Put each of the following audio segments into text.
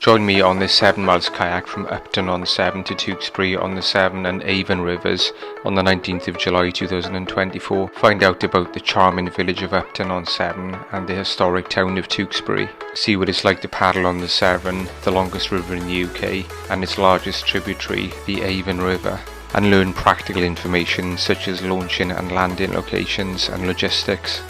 Join me on this 7 miles kayak from Upton-on-Severn to Tewkesbury on the Severn and Avon Rivers on the 19th of July 2024. Find out about the charming village of Upton-on-Severn and the historic town of Tewkesbury. See what it's like to paddle on the Severn, the longest river in the UK, and its largest tributary, the Avon River, and learn practical information such as launching and landing locations and logistics.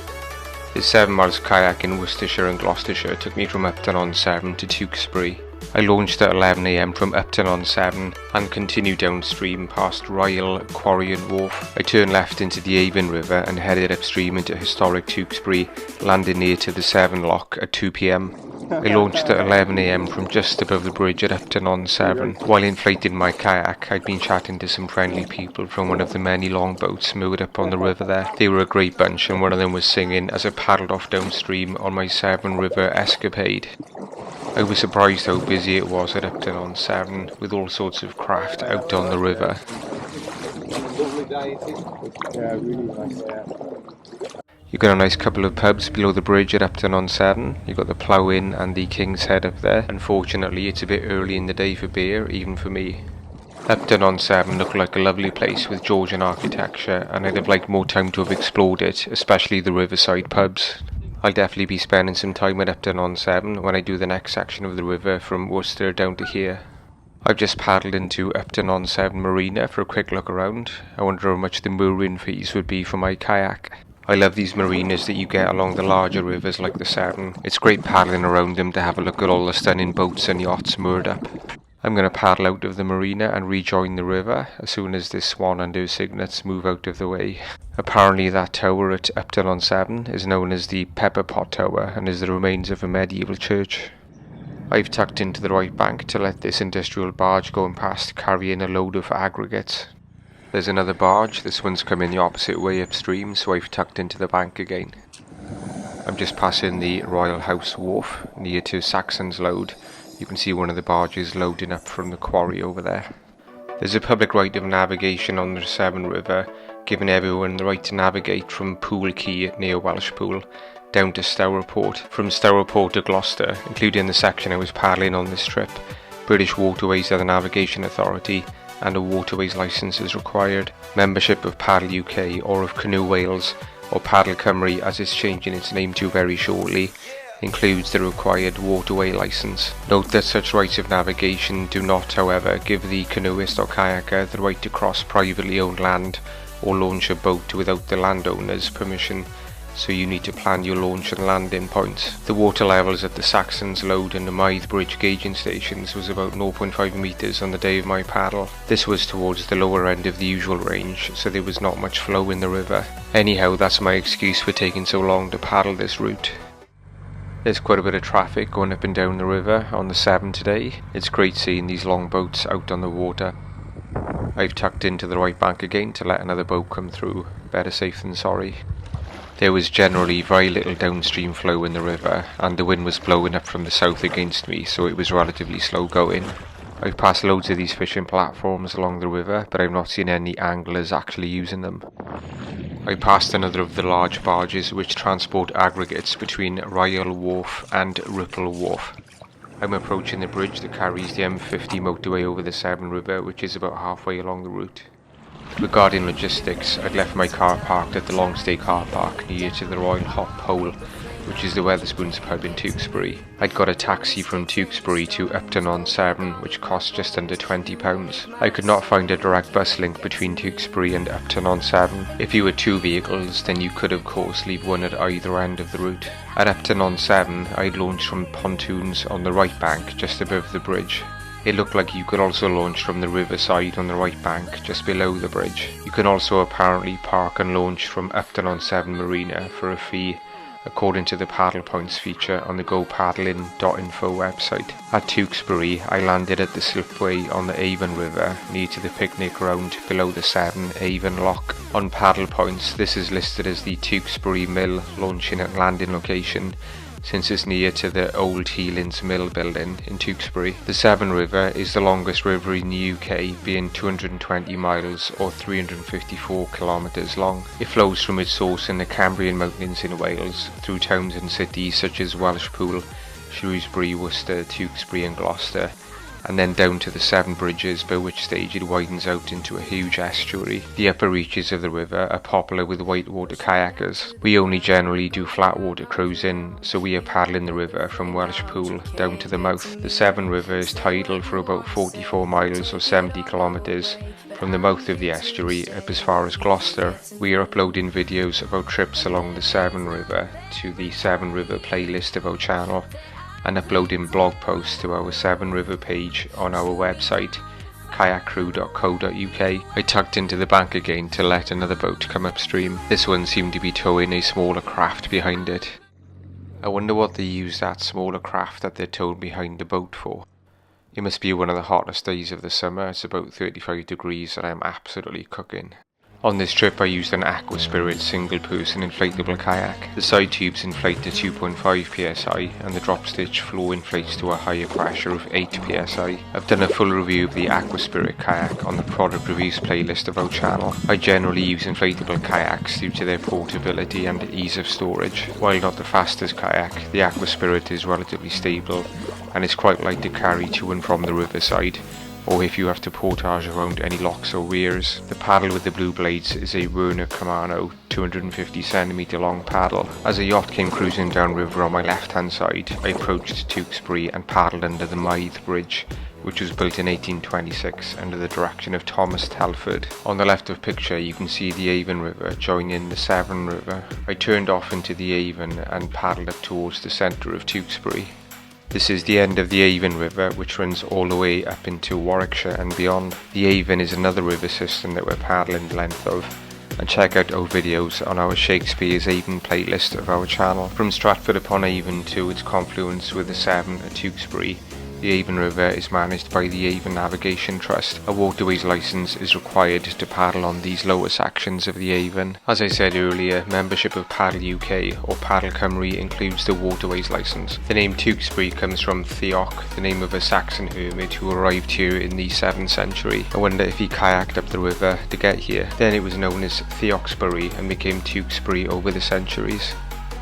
This 7 miles kayak in Worcestershire and Gloucestershire took me from Upton-on-Severn to Tewkesbury. I launched at 11 AM from Upton-on-Severn and continued downstream past Ryle, Quarry and Wharf. I turned left into the Avon River and headed upstream into historic Tewkesbury, landing near to the Severn Lock at 2 PM. I launched at 11 AM from just above the bridge at Upton-on-Severn. While inflating my kayak, I'd been chatting to some friendly people from one of the many longboats moored up on the river there. They were a great bunch, and one of them was singing as I paddled off downstream on my Severn River escapade. I was surprised how busy it was at Upton-on-Severn, with all sorts of craft out on the river. You've got a nice couple of pubs below the bridge at Upton-on-Severn. You've got the Plough Inn and the King's Head up there. Unfortunately, it's a bit early in the day for beer, even for me. Upton-on-Severn looked like a lovely place with Georgian architecture, and I'd have liked more time to have explored it, especially the riverside pubs. I'll definitely be spending some time at Upton-on-Severn when I do the next section of the river from Worcester down to here. I've just paddled into Upton-on-Severn Marina for a quick look around. I wonder how much the mooring fees would be for my kayak. I love these marinas that you get along the larger rivers like the Severn. It's great paddling around them to have a look at all the stunning boats and yachts moored up. I'm going to paddle out of the marina and rejoin the river as soon as this swan and her cygnets move out of the way. Apparently that tower at Upton-on-Severn is known as the Pepper Pot Tower and is the remains of a medieval church. I've tucked into the right bank to let this industrial barge going past carrying a load of aggregates. There's another barge. This one's coming the opposite way upstream, so I've tucked into the bank again. I'm just passing the Royal House Wharf near to Saxons Lode. You can see one of the barges loading up from the quarry over there. There's a public right of navigation on the Severn River, giving everyone the right to navigate from Pool Quay near Welshpool down to Stourport. From Stourport to Gloucester, including the section I was paddling on this trip, British Waterways are the navigation authority, and a waterways licence is required. Membership of Paddle UK or of Canoe Wales, or Paddle Cymru as it's changing its name to very shortly, includes the required waterway licence. Note that such rights of navigation do not, however, give the canoeist or kayaker the right to cross privately owned land or launch a boat without the landowner's permission, so you need to plan your launch and landing points. The water levels at the Saxons, Lode and the Mythe Bridge gauging stations was about 0.5 metres on the day of my paddle. This was towards the lower end of the usual range, so there was not much flow in the river. Anyhow, that's my excuse for taking so long to paddle this route. There's quite a bit of traffic going up and down the river on the Severn today. It's great seeing these long boats out on the water. I've tucked into the right bank again to let another boat come through. Better safe than sorry. There was generally very little downstream flow in the river, and the wind was blowing up from the south against me, so it was relatively slow going. I've passed loads of these fishing platforms along the river, but I've not seen any anglers actually using them. I passed another of the large barges which transport aggregates between Ryle Wharf and Ripple Wharf. I'm approaching the bridge that carries the M50 motorway over the Severn River, which is about halfway along the route. Regarding logistics, I'd left my car parked at the Longstay car park near to the Royal Hop Pole, which is the Wetherspoons pub in Tewkesbury. I'd got a taxi from Tewkesbury to Upton-on-Severn, which cost just under £20. I could not find a direct bus link between Tewkesbury and Upton-on-Severn. If you had two vehicles, then you could of course leave one at either end of the route. At Upton-on-Severn, I'd launched from pontoons on the right bank just above the bridge. It looked like you could also launch from the riverside on the right bank, just below the bridge. You can also apparently park and launch from Upton-on-Severn Marina for a fee, according to the paddle points feature on the gopaddling.info website. At Tewkesbury, I landed at the slipway on the Avon River, near to the picnic ground below the Severn Avon Lock. On paddle points, this is listed as the Tewkesbury Mill launching and landing location, since it's near to the old Healings Mill building in Tewkesbury. The Severn River is the longest river in the UK, being 220 miles or 354 kilometres long. It flows from its source in the Cambrian Mountains in Wales, through towns and cities such as Welshpool, Shrewsbury, Worcester, Tewkesbury and Gloucester, and then down to the Severn Bridges, by which stage it widens out into a huge estuary. The upper reaches of the river are popular with whitewater kayakers. We only generally do flat water cruising, so we are paddling the river from Welshpool down to the mouth. The Severn River is tidal for about 44 miles or 70 kilometres from the mouth of the estuary up as far as Gloucester. We are uploading videos of our trips along the Severn River to the Severn River playlist of our channel, and uploading blog posts to our Severn River page on our website, kayakcrew.co.uk. I tucked into the bank again to let another boat come upstream. This one seemed to be towing a smaller craft behind it. I wonder what they use that smaller craft that they're towed behind the boat for. It must be one of the hottest days of the summer. It's about 35 degrees and I'm absolutely cooking. On this trip I used an Aqua Spirit single-person inflatable kayak. The side tubes inflate to 2.5 psi and the drop stitch floor inflates to a higher pressure of 8 psi. I've done a full review of the Aqua Spirit kayak on the product reviews playlist of our channel. I generally use inflatable kayaks due to their portability and ease of storage. While not the fastest kayak, the Aqua Spirit is relatively stable and it's quite light to carry to and from the riverside, or if you have to portage around any locks or weirs. The paddle with the blue blades is a Werner Kamano 250cm long paddle. As a yacht came cruising downriver on my left hand side, I approached Tewkesbury and paddled under the Mythe Bridge, which was built in 1826 under the direction of Thomas Telford. On the left of picture you can see the Avon River joining the Severn River. I turned off into the Avon and paddled up towards the centre of Tewkesbury. This is the end of the Avon River, which runs all the way up into Warwickshire and beyond. The Avon is another river system that we're paddling the length of, and check out our videos on our Shakespeare's Avon playlist of our channel. From Stratford-upon-Avon to its confluence with the Severn at Tewkesbury, the Avon River is managed by the Avon Navigation Trust. A waterways licence is required to paddle on these lower sections of the Avon. As I said earlier, membership of Paddle UK or Paddle Cymru includes the waterways licence. The name Tewkesbury comes from Theoc, the name of a Saxon hermit who arrived here in the 7th century. I wonder if he kayaked up the river to get here. Then it was known as Tewkesbury and became Tewkesbury over the centuries.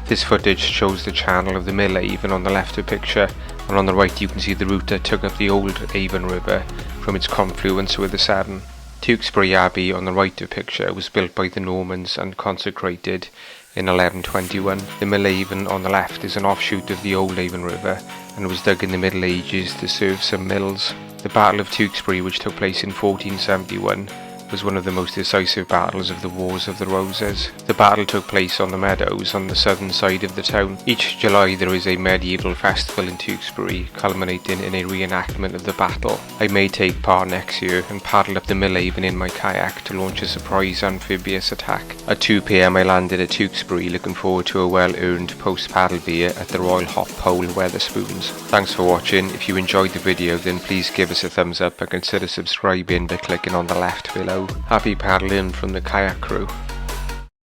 This footage shows the channel of the Mill Avon on the left of picture, and on the right you can see the route that took up the old Avon River from its confluence with the Severn. Tewkesbury Abbey on the right of picture was built by the Normans and consecrated in 1121. The Mill Avon on the left is an offshoot of the old Avon River and was dug in the Middle Ages to serve some mills. The Battle of Tewkesbury, which took place in 1471, was one of the most decisive battles of the Wars of the Roses. The battle took place on the meadows on the southern side of the town. Each July there is a medieval festival in Tewkesbury, culminating in a reenactment of the battle. I may take part next year and paddle up the Mill Avon in my kayak to launch a surprise amphibious attack. At 2 PM I landed at Tewkesbury, looking forward to a well-earned post-paddle beer at the Royal Hop Pole Wetherspoons. Thanks for watching. If you enjoyed the video then please give us a thumbs up and consider subscribing by clicking on the left below. Happy paddling from the kayak crew.